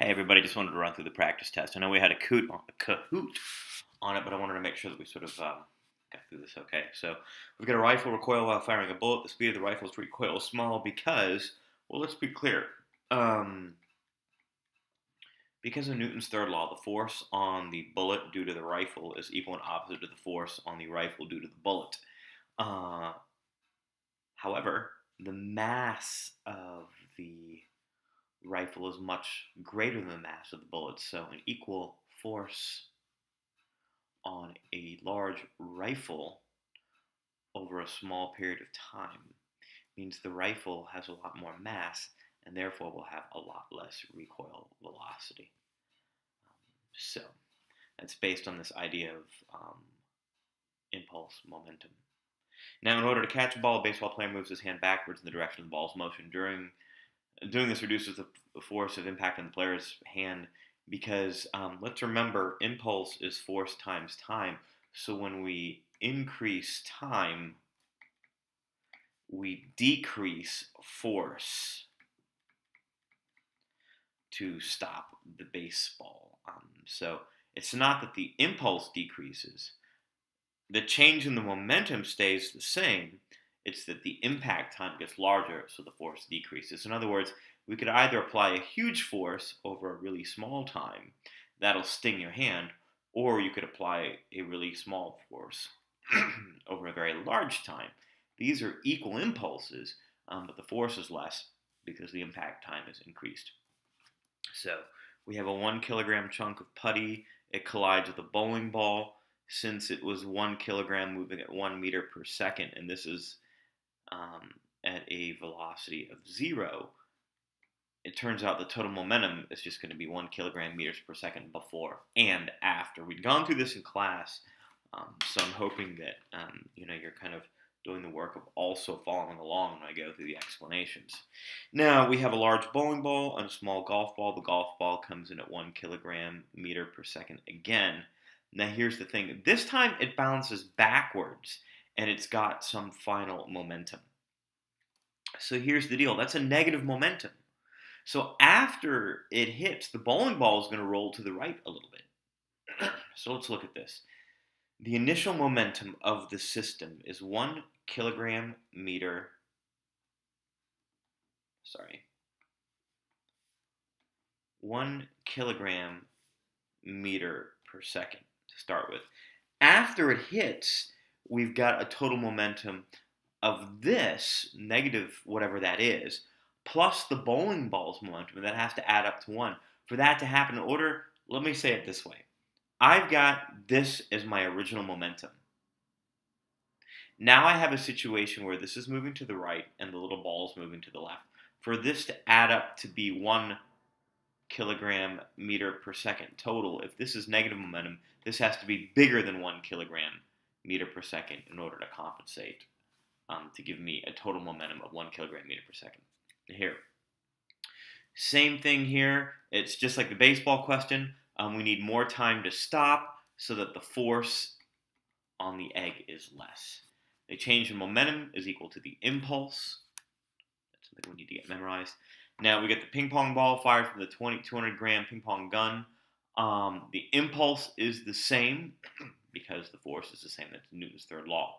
Hey everybody, just wanted to run through the practice test. I know we had a Kahoot on it, but I wanted to make sure that we sort of got through this okay. So we've got a rifle recoil while firing a bullet. The speed of the rifle's recoil is small because, well, let's be clear. Because of Newton's third law, the force on the bullet due to the rifle is equal and opposite to the force on the rifle due to the bullet. However, the mass of the rifle is much greater than the mass of the bullet, so an equal force on a large rifle over a small period of time means the rifle has a lot more mass and therefore will have a lot less recoil velocity. So that's based on this idea of impulse momentum. Now, in order to catch a ball, a baseball player moves his hand backwards in the direction of the ball's motion. Doing this reduces the force of impact on the player's hand because let's remember, impulse is force times time. So when we increase time, we decrease force to stop the baseball. So it's not that the impulse decreases. The change in the momentum stays the same. It's that the impact time gets larger, so the force decreases. In other words, we could either apply a huge force over a really small time, that'll sting your hand, or you could apply a really small force over a very large time. These are equal impulses, but the force is less because the impact time is increased. So we have a 1 kilogram chunk of putty. It collides with a bowling ball. Since it was 1 kilogram moving at 1 meter per second, and this is at a velocity of 0, it turns out the total momentum is just going to be 1 kilogram meters per second before and after. We'd gone through this in class, so I'm hoping that you're kind of doing the work of also following along when I go through the explanations. Now, we have a large bowling ball and a small golf ball. The golf ball comes in at 1 kilogram meter per second again. Now, here's the thing. This time, it bounces backwards, and it's got some final momentum. So here's the deal. That's a negative momentum. So after it hits, the bowling ball is going to roll to the right a little bit. So let's look at this. The initial momentum of the system is 1 kilogram meter. 1 kilogram meter per second to start with. After it hits, we've got a total momentum of this, negative whatever that is, plus the bowling ball's momentum, and that has to add up to 1. For that to happen in order, let me say it this way. I've got this as my original momentum. Now I have a situation where this is moving to the right and the little ball is moving to the left. For this to add up to be 1 kilogram meter per second total, if this is negative momentum, this has to be bigger than 1 kilogram meter per second in order to compensate, to give me a total momentum of 1 kilogram meter per second. Here. Same thing here. It's just like the baseball question. We need more time to stop so that the force on the egg is less. The change in momentum is equal to the impulse. That's something we need to get memorized. Now we get the ping pong ball fired from the 200 gram ping pong gun. The impulse is the same because the force is the same. That's Newton's third law.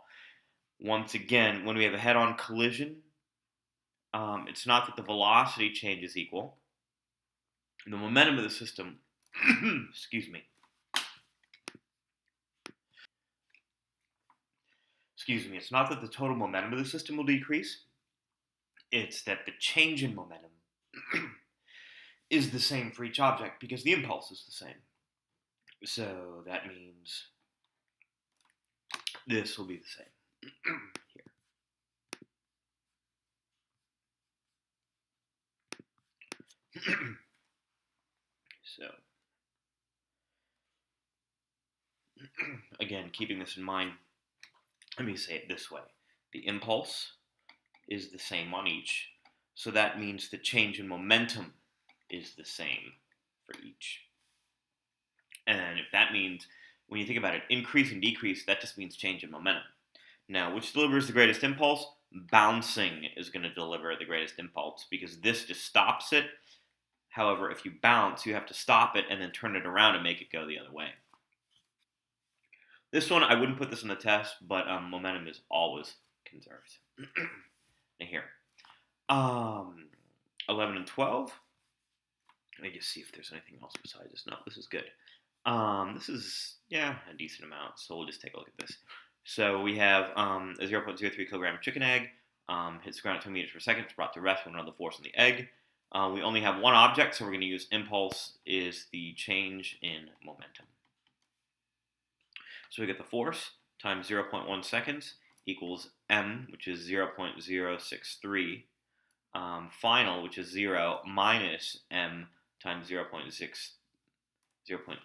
Once again, when we have a head-on collision, it's not that the velocity change is equal. The momentum of the system, it's not that the total momentum of the system will decrease. It's that the change in momentum is the same for each object because the impulse is the same. So that means this will be the same here. So, again, keeping this in mind, let me say it this way. The impulse is the same on each, so that means the change in momentum is the same for each. And if that means, when you think about it, increase and decrease, that just means change in momentum. Now, which delivers the greatest impulse? Bouncing is going to deliver the greatest impulse because this just stops it. However, if you bounce, you have to stop it and then turn it around and make it go the other way. This one, I wouldn't put this on the test, but momentum is always conserved. Now here, 11 and 12. Let me just see if there's anything else besides this. No, this is good. This is, yeah, a decent amount, so we'll just take a look at this. So we have a 0.03 kilogram chicken egg, hits the ground at 2 meters per second, it's brought to rest with another force on the egg. We only have one object, so we're going to use impulse is the change in momentum. So we get the force times 0.1 seconds equals m, which is 0.063, final, which is 0, minus m times 0.6, 0. Sorry.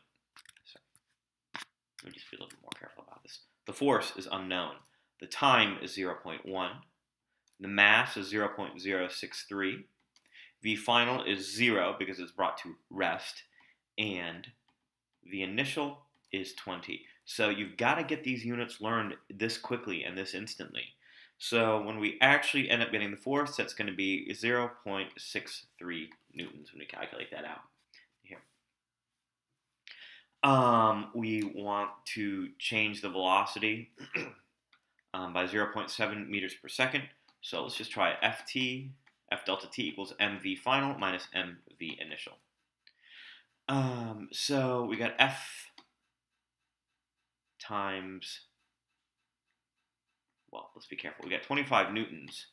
Let me just be a little bit more careful about this. The force is unknown. The time is 0.1. The mass is 0.063. V final is 0 because it's brought to rest. And the initial is 20. So you've got to get these units learned this quickly and this instantly. So when we actually end up getting the force, that's going to be 0.63 newtons when we calculate that out. Here. We want to change the velocity by 0.7 meters per second. So let's just try FT. F delta T equals mv final minus mv initial. So we got F times, well, let's be careful. We got 25 newtons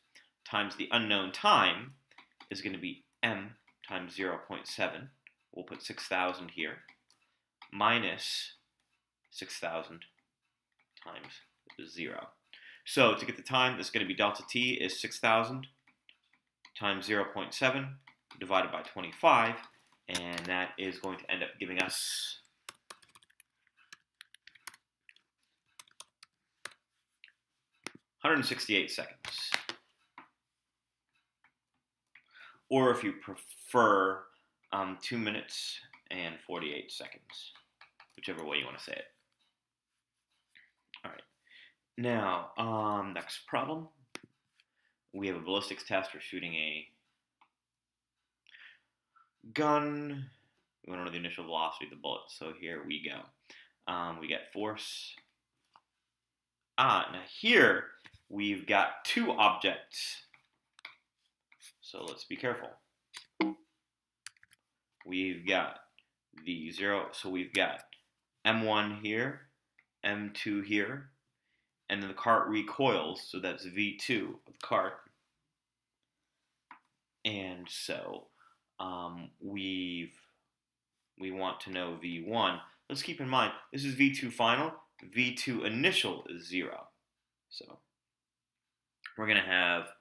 times the unknown time is going to be m times 0.7. We'll put 6,000 here, minus 6,000 times 0. So to get the time, that's going to be delta T is 6,000 times 0.7 divided by 25, and that is going to end up giving us 168 seconds. Or if you prefer, 2 minutes and 48 seconds, whichever way you want to say it. All right. Now, next problem. We have a ballistics test. We're shooting a gun. We want to know the initial velocity of the bullet. So here we go. We get force. Now here we've got two objects. So let's be careful. We've got the 0. So we've got M1 here, M2 here, and then the cart recoils. So that's V2 of the cart. And so we want to know V1. Let's keep in mind, this is V2 final. V2 initial is 0. So we're going to have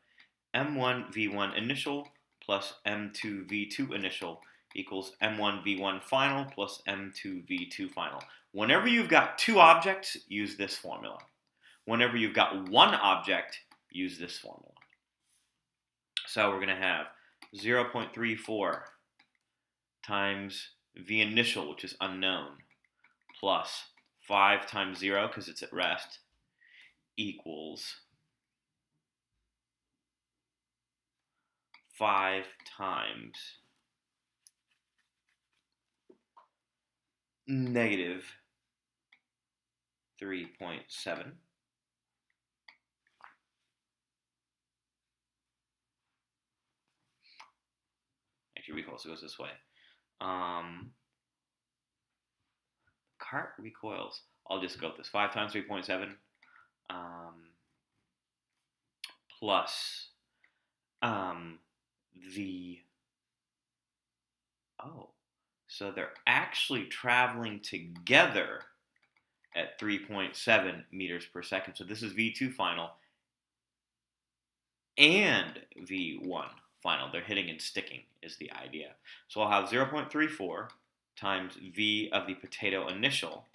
M1 V1 initial plus M2 V2 initial equals M1 V1 final plus M2 V2 final. Whenever you've got two objects, use this formula. Whenever you've got one object, use this formula. So we're going to have 0.34 times V initial, which is unknown, plus 5 times 0, because it's at rest, equals 5 times negative 3.7. Actually, recoil, so it goes this way. Cart recoils. I'll just go with this. 5 times 3.7 plus so they're actually traveling together at 3.7 meters per second. So this is V2 final and V1 final. They're hitting and sticking is the idea. So I'll have 0.34 times V of the potato initial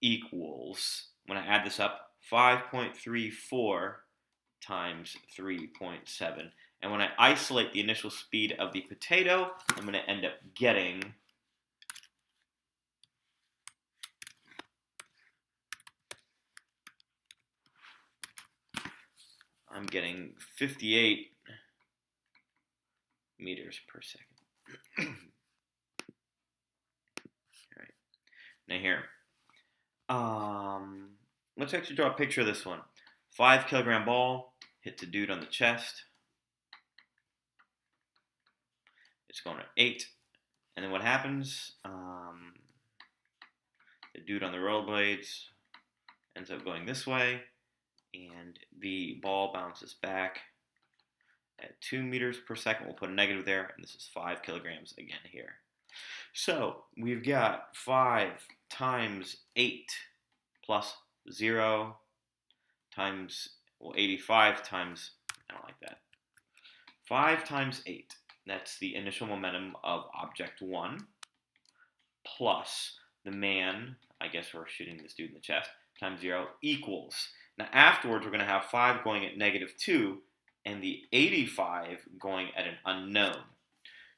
equals, when I add this up, 5.34 times 3.7. And when I isolate the initial speed of the potato, I'm going to end up getting I'm getting 58 meters per second. All right. Now here, let's actually draw a picture of this one. 5 kilogram ball hits a dude on the chest. It's going at 8. And then what happens? The dude on the rollerblades ends up going this way, and the ball bounces back at 2 meters per second. We'll put a negative there, and this is 5 kilograms again here. So we've got 5 times 8 plus 0 times, 85 times, I don't like that. 5 times 8, that's the initial momentum of object 1, plus the man, I guess we're shooting this dude in the chest, times 0 equals. Now afterwards we're going to have 5 going at -2 and the 85 going at an unknown.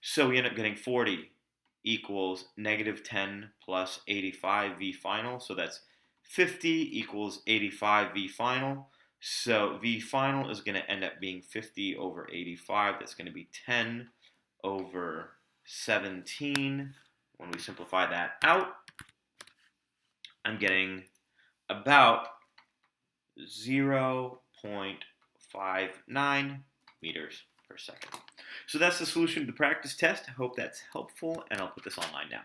So we end up getting 40 equals -10 plus 85 V final. So that's 50 equals 85 V final. So V final is going to end up being 50 over 85. That's going to be 10 over 17. When we simplify that out, I'm getting about 0.59 meters per second. So that's the solution to the practice test. I hope that's helpful, and I'll put this online now.